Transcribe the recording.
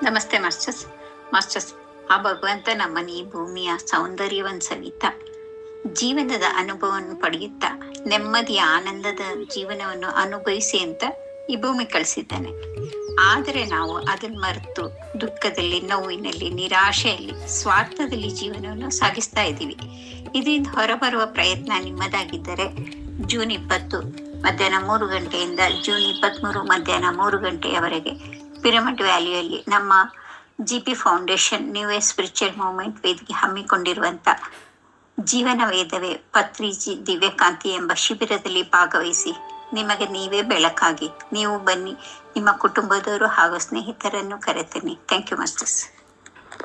ನಮಸ್ತೆ masters. Masters, ಆ ಭಗವಂತ ನಮ್ಮನ್ನು ಈ ಭೂಮಿಯ ಸೌಂದರ್ಯವನ್ನು ಸವಿತಾ ಜೀವನದ ಅನುಭವವನ್ನು ಪಡೆಯುತ್ತಾ ನೆಮ್ಮದಿಯ ಆನಂದದ ಜೀವನವನ್ನು ಅನುಭವಿಸಿ ಅಂತ ಈ ಭೂಮಿ ಕಳಿಸಿದ್ದಾನೆ. ಆದರೆ ನಾವು ಅದನ್ನು ಮರೆತು ದುಃಖದಲ್ಲಿ, ನೋವಿನಲ್ಲಿ, ನಿರಾಶೆಯಲ್ಲಿ, ಸ್ವಾರ್ಥದಲ್ಲಿ ಜೀವನವನ್ನು ಸಾಗಿಸ್ತಾ ಇದ್ದೀವಿ. ಇದರಿಂದ ಹೊರಬರುವ ಪ್ರಯತ್ನ ನಿಮ್ಮದಾಗಿದ್ದರೆ ಜೂನ್ 20 ಮಧ್ಯಾಹ್ನ 3 ಗಂಟೆಯಿಂದ ಜೂನ್ 23 ಮಧ್ಯಾಹ್ನ 3 ಗಂಟೆಯವರೆಗೆ ಪಿರಮಿಡ್ ವ್ಯಾಲಿಯಲ್ಲಿ ನಮ್ಮ GP foundation new age spiritual movement ವೇದಿಕೆ ಹಮ್ಮಿಕೊಂಡಿರುವಂಥ ಜೀವನ ವೇದವೇ ಪತ್ರಿಜಿ ದಿವ್ಯಕಾಂತಿ ಎಂಬ ಶಿಬಿರದಲ್ಲಿ ಭಾಗವಹಿಸಿ ನಿಮಗೆ ನೀವೇ ಬೆಳಕಾಗಿ ನೀವು ಬನ್ನಿ. ನಿಮ್ಮ ಕುಟುಂಬದವರು ಹಾಗೂ ಸ್ನೇಹಿತರನ್ನು ಕರೆತನ್ನಿ. Thank you masters.